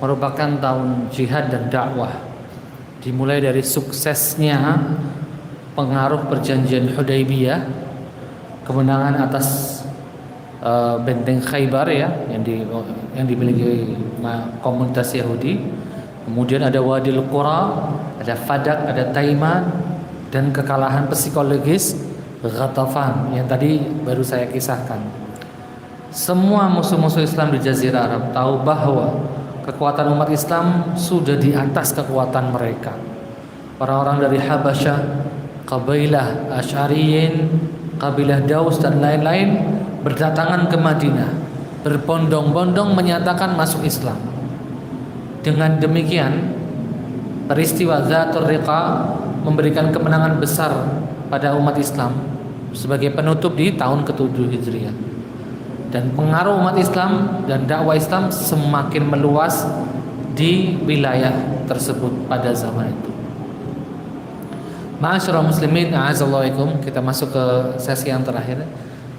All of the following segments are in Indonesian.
merupakan tahun jihad dan dakwah. Dimulai dari suksesnya pengaruh perjanjian Hudaybiyah, kemenangan atas benteng Khaybar ya yang dimiliki komunitas Yahudi. Kemudian ada Wadil Qura, ada Fadak, ada Taiman, dan kekalahan psikologis Ghatafan yang tadi baru saya kisahkan. Semua musuh-musuh Islam di Jazirah Arab tahu bahwa kekuatan umat Islam sudah di atas kekuatan mereka. Orang-orang dari Habasyah, kabilah Asy'ariyin, kabilah Daus dan lain-lain berdatangan ke Madinah, berbondong-bondong menyatakan masuk Islam. Dengan demikian, peristiwa Dzatur Riqa memberikan kemenangan besar pada umat Islam sebagai penutup di tahun ke-7 Hijriah. Dan pengaruh umat Islam dan dakwah Islam semakin meluas di wilayah tersebut pada zaman itu. Ma'asyiral muslimin, a'azallahuikum, kita masuk ke sesi yang terakhir.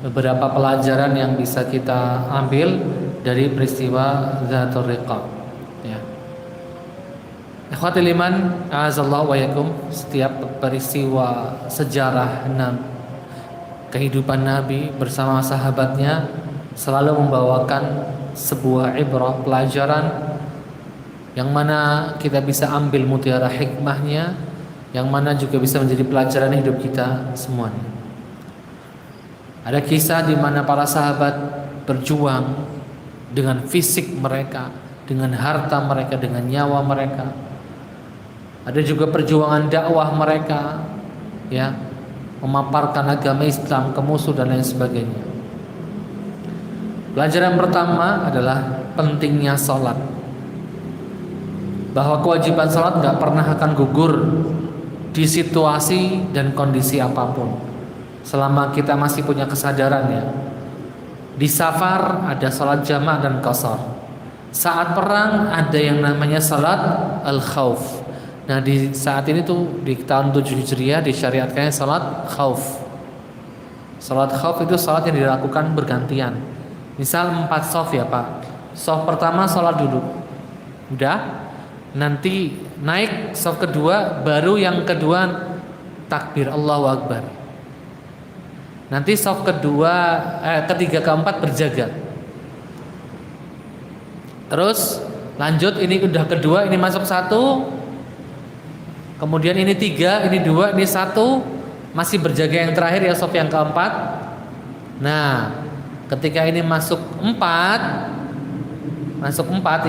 Beberapa pelajaran yang bisa kita ambil dari peristiwa Dzatur Riqa. Ya. Ikhwatul iman, a'azallahu wa yakum, setiap peristiwa sejarah kehidupan Nabi bersama sahabatnya selalu membawakan sebuah ibrah, pelajaran yang mana kita bisa ambil mutiara hikmahnya, yang mana juga bisa menjadi pelajaran hidup kita semuanya. Ada kisah di mana para sahabat berjuang dengan fisik mereka, dengan harta mereka, dengan nyawa mereka. Ada juga perjuangan dakwah mereka, ya, memaparkan agama Islam ke musuh dan lain sebagainya. Pelajaran pertama adalah pentingnya salat. Bahwa kewajiban salat gak pernah akan gugur di situasi dan kondisi apapun, selama kita masih punya kesadaran ya. Di safar ada salat jama' dan qashar. Saat perang ada yang namanya salat al-khauf. Nah di saat ini tuh di tahun 7 Hijriah disyariatkannya salat khauf. Salat khauf itu salat yang dilakukan bergantian. Misal 4 shaf ya Pak. Shaf pertama salat duduk, udah, nanti naik shaf kedua, baru yang kedua takbir Allahu Akbar. Nanti shaf kedua, ketiga, keempat berjaga. Terus lanjut, ini udah kedua, ini masuk 1, kemudian ini 3, ini 2, ini 1, masih berjaga yang terakhir ya shaf yang keempat. Nah, ketika ini masuk 4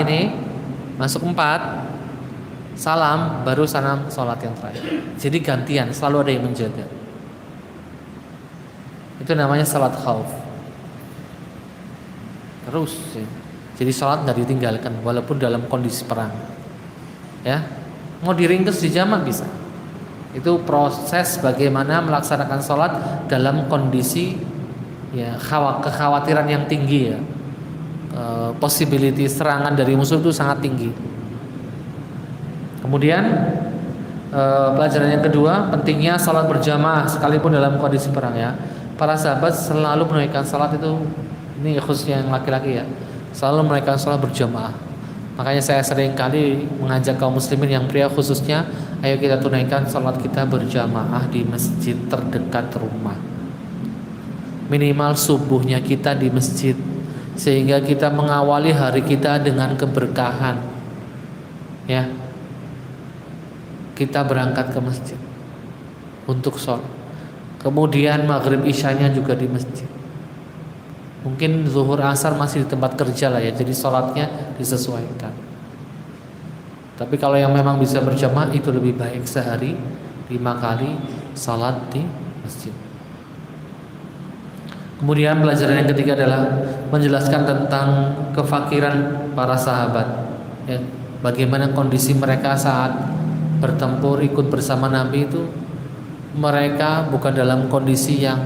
ini, masuk 4, salam, baru salam sholat yang terakhir. Jadi gantian, selalu ada yang menjaga. Itu namanya salat khauf. Terus ya. Jadi sholat gak ditinggalkan walaupun dalam kondisi perang. Ya, mau diringkes di jamak bisa. Itu proses bagaimana melaksanakan sholat dalam kondisi ya kekhawatiran yang tinggi ya. Possibility serangan dari musuh itu sangat tinggi. Kemudian pelajaran yang kedua, pentingnya salat berjamaah sekalipun dalam kondisi perang ya. Para sahabat selalu menunaikan salat itu, ini khususnya yang laki-laki ya, selalu menunaikan salat berjamaah. Makanya saya sering kali mengajak kaum muslimin yang pria khususnya, ayo kita tunaikan salat kita berjamaah di masjid terdekat rumah. Minimal subuhnya kita di masjid, sehingga kita mengawali hari kita dengan keberkahan. Ya. Kita berangkat ke masjid untuk sholat. Kemudian maghrib isyanya juga di masjid. Mungkin zuhur asar masih di tempat kerja lah ya, jadi sholatnya disesuaikan. Tapi kalau yang memang bisa berjamaah itu lebih baik, sehari 5 kali sholat di masjid. Kemudian pelajaran yang ketiga adalah menjelaskan tentang kefakiran para sahabat ya, bagaimana kondisi mereka saat bertempur ikut bersama Nabi itu. Mereka bukan dalam kondisi yang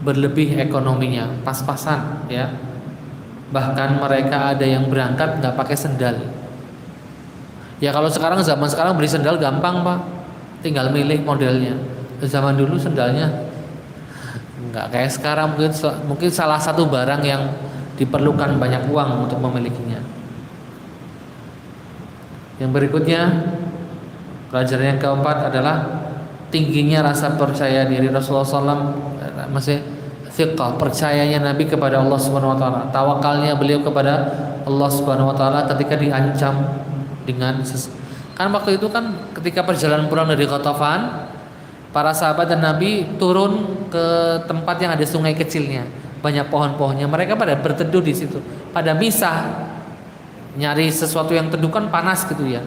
berlebih ekonominya, pas-pasan ya. Bahkan mereka ada yang berangkat nggak pakai sendal. Ya kalau sekarang, zaman sekarang beli sendal gampang Pak, tinggal milih modelnya. Zaman dulu sendalnya nggak kayak sekarang, mungkin salah satu barang yang diperlukan banyak uang untuk memilikinya. Yang berikutnya, pelajaran yang keempat adalah tingginya rasa percaya diri Rasulullah SAW, masih thiqah, percayanya Nabi kepada Allah Subhanahu wa taala, tawakalnya beliau kepada Allah Subhanahu wa taala ketika diancam dengan kan waktu itu kan ketika perjalanan pulang dari Ghatafan, para sahabat dan Nabi turun ke tempat yang ada sungai kecilnya, banyak pohon-pohonnya, mereka pada berteduh di situ, pada misah, nyari sesuatu yang teduh, kan panas gitu ya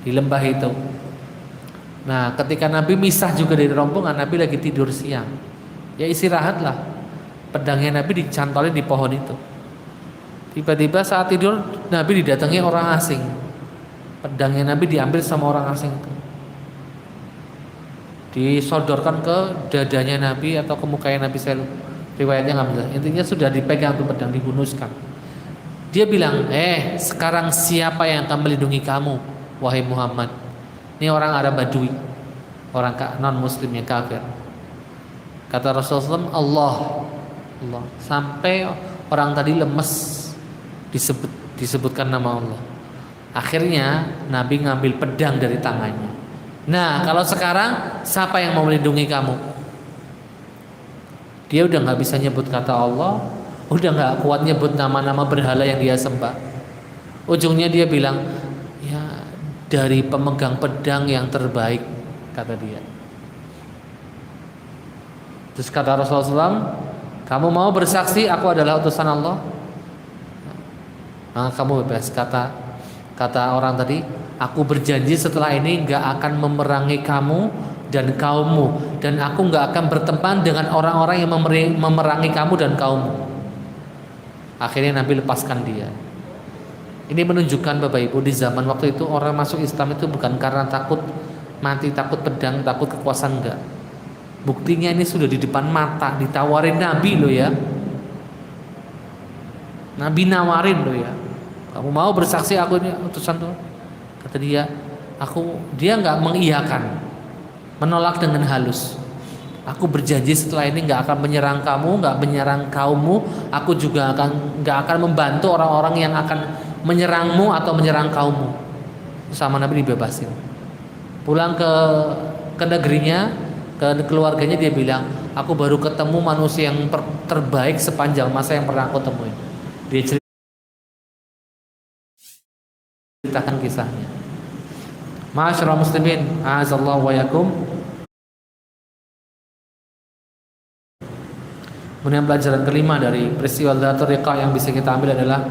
di lembah itu. Nah, ketika Nabi misah juga dari rombongan, Nabi lagi tidur siang. Ya istirahatlah. Pedangnya Nabi dicantolin di pohon itu. Tiba-tiba saat tidur Nabi didatangi orang asing. Pedangnya Nabi diambil sama orang asing itu. Disodorkan ke dadanya Nabi atau ke mukanya Nabi, saya lupa. Riwayatnya nggak benar. Intinya sudah dipegang tuh pedang, dihunuskan. Dia bilang, sekarang siapa yang akan melindungi kamu, wahai Muhammad? Ini orang Arab Badui, orang non Muslim yang kafir. Kata Rasulullah, Allah. Sampai orang tadi lemes, disebutkan nama Allah. Akhirnya Nabi ngambil pedang dari tangannya. Nah, kalau sekarang siapa yang mau melindungi kamu? Dia udah nggak bisa nyebut kata Allah, udah nggak kuat nyebut nama-nama berhala yang dia sembah. Ujungnya dia bilang, ya dari pemegang pedang yang terbaik, kata dia. Terus kata Rasulullah SAW, kamu mau bersaksi aku adalah utusan Allah? Nah, kamu bebas. Kata orang tadi, aku berjanji setelah ini gak akan memerangi kamu dan kaummu, dan aku gak akan berteman dengan orang-orang yang memerangi kamu dan kaummu. Akhirnya Nabi lepaskan dia. Ini menunjukkan Bapak Ibu, di zaman waktu itu orang masuk Islam itu bukan karena takut mati, takut pedang, takut kekuasaan, enggak. Buktinya ini sudah di depan mata, ditawarin Nabi loh ya. Nabi nawarin loh ya. Kamu mau bersaksi aku ini utusan Tuhan? Kata dia, dia nggak mengiyakan, menolak dengan halus. Aku berjanji setelah ini nggak akan menyerang kamu, nggak menyerang kaummu. Aku juga nggak akan membantu orang-orang yang akan menyerangmu atau menyerang kaummu. Sama Nabi dibebasin. Pulang ke negerinya, ke keluarganya, dia bilang, aku baru ketemu manusia yang terbaik sepanjang masa yang pernah aku temuin. Dia ceritakan kisahnya. Ma'asyiral muslimin, a'azallahu wa yakum. Kemudian pelajaran kelima dari peristiwa Dzatur Riqa yang bisa kita ambil adalah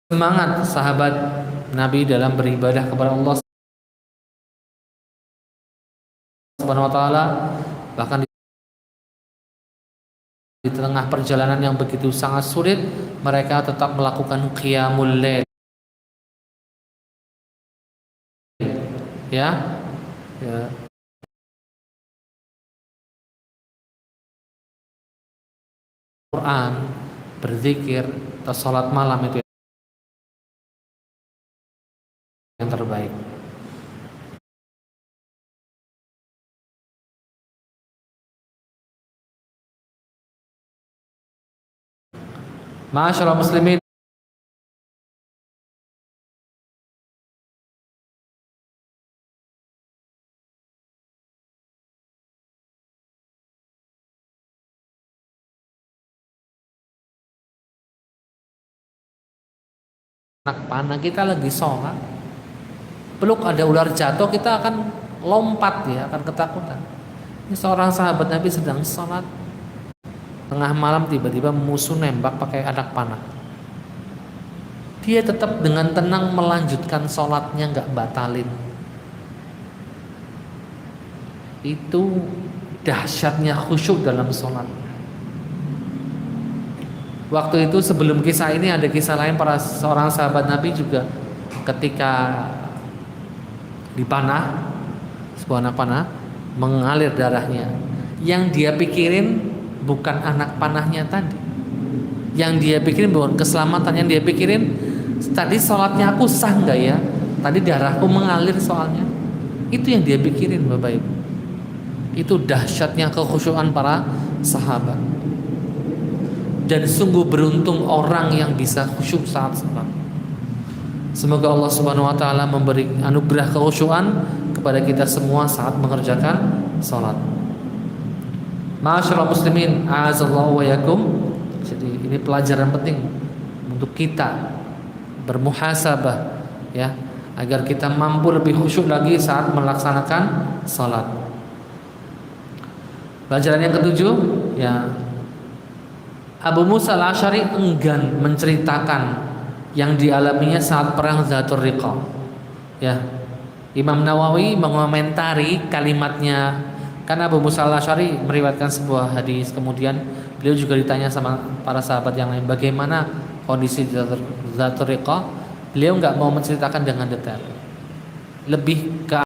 semangat sahabat Nabi dalam beribadah kepada Allah Subhanahu wa taala, bahkan di tengah perjalanan yang begitu sangat sulit, mereka tetap melakukan qiyamul lail. Ya. Quran, berzikir, atau salat malam itu yang terbaik. Ma'asyiral muslimin, anak panah kita lagi sholat, peluk ada ular jatuh, kita akan lompat ya, akan ketakutan. Ini seorang sahabat Nabi sedang sholat, tengah malam tiba-tiba musuh nembak pakai anak panah. Dia tetap dengan tenang melanjutkan sholatnya, nggak batalin. Itu dahsyatnya khusyuk dalam sholat. Waktu itu sebelum kisah ini ada kisah lain, para seorang sahabat Nabi juga ketika dipanah, sebuah anak panah mengalir darahnya. Yang dia pikirin bukan anak panahnya tadi. Yang dia pikirin bukan keselamatan, yang dia pikirin tadi sholatnya aku sah nggak ya? Tadi darahku mengalir soalnya. Itu yang dia pikirin, Bapak Ibu. Itu dahsyatnya kekhusyukan para sahabat. Dan sungguh beruntung orang yang bisa khusyuk saat sholat. Semoga Allah Subhanahu wa taala memberi anugerah kekhusyuan kepada kita semua saat mengerjakan salat. Ma'asyiral muslimin, a'azallahu wa yakum. Jadi ini pelajaran penting untuk kita bermuhasabah, ya, agar kita mampu lebih khusyuk lagi saat melaksanakan salat. Pelajaran yang ketujuh, ya, Abu Musa al-Asy'ari enggan menceritakan yang dialaminya saat perang Dzatur Riqa. Ya, Imam Nawawi mengomentari kalimatnya, karena Abu Musa al-Asy'ari meriwayatkan sebuah hadis, kemudian beliau juga ditanya sama para sahabat yang lain bagaimana kondisi Dzatur Riqa. Beliau nggak mau menceritakan dengan detail, lebih ke